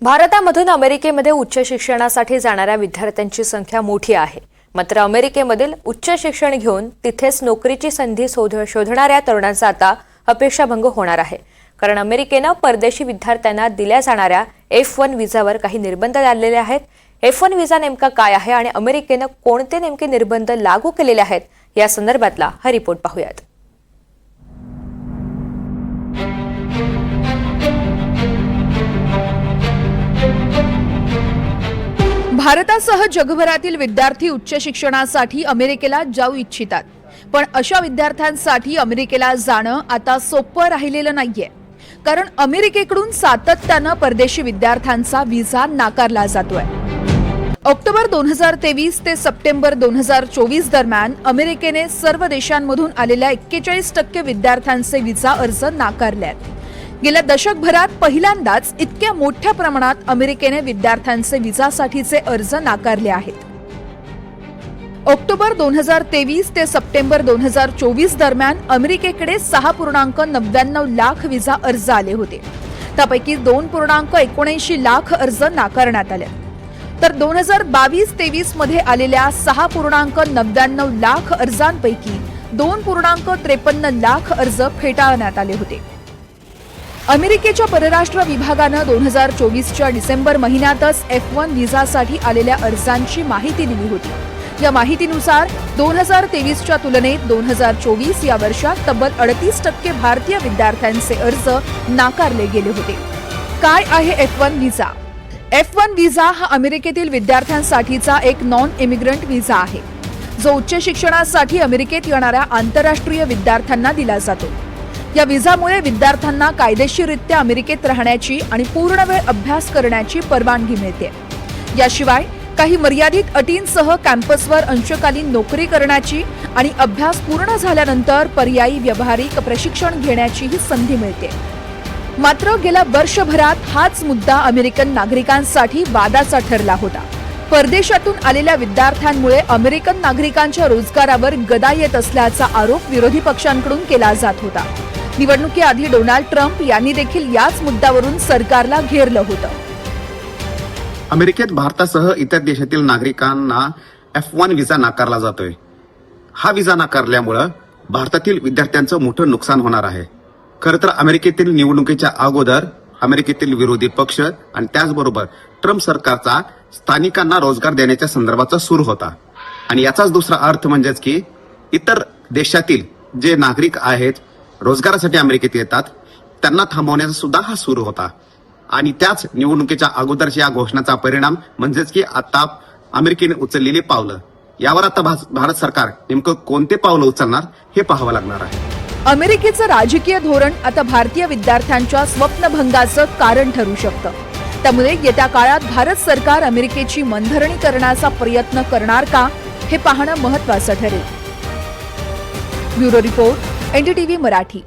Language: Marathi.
भारतामधून अमेरिकेमध्ये उच्च शिक्षणासाठी जाणाऱ्या विद्यार्थ्यांची संख्या मोठी आहे. मात्र अमेरिकेमधील उच्च शिक्षण घेऊन तिथेच नोकरीची संधी शोधणाऱ्या तरुणांचा आता अपेक्षाभंग होणार आहे. कारण अमेरिकेनं परदेशी विद्यार्थ्यांना दिल्या जाणाऱ्या F1 व्हिसावर काही निर्बंध लादलेले आहेत. F1 व्हिसा नेमका काय आहे आणि अमेरिकेनं कोणते नेमके निर्बंध लागू केलेले आहेत या संदर्भातला हा रिपोर्ट पाहूयात. भारतासह जगभरातील विद्यार्थी उच्च शिक्षणासाठी अमेरिकेला जाऊ इच्छितात. पण अशा विद्यार्थ्यांसाठी अमेरिकेला जाणं आता सोपं राहिलेलं नाहीये. कारण अमेरिकेकडून सातत्यानं परदेशी विद्यार्थ्यांचा व्हिसा नाकारला जातोय. ऑक्टोबर 2023 ते सप्टेंबर 2024 दरम्यान अमेरिकेने सर्व देशांमधून आलेल्या 41% विद्यार्थ्यांचे व्हिसा अर्ज नाकारले आहेत. गेल्या दशकभरात पहिल्यांदाच इतक्या मोठ्या प्रमाणात अमेरिकेने विद्यार्थ्यांचे व्हिसासाठीचे अर्ज नाकारले आहेत. ऑक्टोबर 2023 ते सप्टेंबर 2024 दरम्यान अमेरिकेकडे 6.99 लाख व्हिसा अर्ज आले होते. त्यापैकी 2.79 लाख अर्ज नाकारण्यात आले. तर 2022-23 मध्ये आलेल्या 6.99 लाख अर्जांपैकी 2.53 लाख अर्ज फेटाळण्यात आले होते. अमेरिकेच्या परराष्ट्र विभागानं 2024च्या डिसेंबर महिन्यातच F1 व्हिसासाठी आलेल्या अर्जांची माहिती दिली होती. या माहितीनुसार 2023च्या तुलनेत 2024 या वर्षात तब्बल 38% भारतीय विद्यार्थ्यांचे अर्ज नाकारले गेले होते. काय आहे F1 व्हिसा? F1 व्हिसा हा अमेरिकेतील विद्यार्थ्यांसाठीचा एक नॉन इमिग्रंट व्हिसा आहे, जो उच्च शिक्षणासाठी अमेरिकेत येणाऱ्या आंतरराष्ट्रीय विद्यार्थ्यांना दिला जातो. या व्हिसामुळे विद्यार्थ्यांना कायदेशीररित्या अमेरिकेत राहण्याची आणि पूर्णवेळ अभ्यास करण्याची परवानगी मिळते. याशिवाय काही मर्यादित अटींसह कॅम्पसवर अंशकालीन नोकरी करण्याची आणि अभ्यास पूर्ण झाल्यानंतर पर्यायी व्यावहारिक प्रशिक्षण घेण्याचीही संधी मिळते. मात्र गेल्या वर्षभरात हाच मुद्दा अमेरिकन नागरिकांसाठी वादाचा ठरला होता. परदेशातून आलेल्या विद्यार्थ्यांमुळे अमेरिकन नागरिकांच्या रोजगारावर गदा येत असल्याचा आरोप विरोधी पक्षांकडून केला जात होता. निवडणुकीआधी डोनाल्ड ट्रम्प यांनी देखील याच मुद्द्यावरून सरकारला घेरलं होतं. अमेरिकेत भारतासह इतर देशातील नागरिकांना F1 व्हिसा नाकारला जातोय. हा व्हिसा नाकारल्यामुळं भारतातील विद्यार्थ्यांचं मोठं नुकसान होणार आहे. खरं तर अमेरिकेतील निवडणुकीच्या अगोदर अमेरिकेतील विरोधी पक्ष आणि त्याचबरोबर ट्रम्प सरकारचा स्थानिकांना रोजगार देण्याच्या संदर्भाचा सूर होता. आणि याचाच दुसरा अर्थ म्हणजेच की इतर देशातील जे नागरिक आहेत रोजगारासाठी अमेरिकेत येतात त्यांना थांबवण्याचा सुद्धा हा सूर होता. आणि त्याच निवडणुकीच्या अगोदरच्या या घोषणाचा परिणाम म्हणजेच की आता अमेरिकेने उचललेली पावलं, यावर आता भारत सरकार नेमकं कोणते पावलं उचलणार हे पाहावं लागणार आहे. अमेरिकेचं राजकीय धोरण आता भारतीय विद्यार्थ्यांच्या स्वप्नभंगाचं कारण ठरू शकतं. त्यामुळे येत्या काळात भारत सरकार अमेरिकेची मनधरणी करण्याचा प्रयत्न करणार का हे पाहणं महत्त्वाचं ठरेल. Bureau report, NDTV Marathi.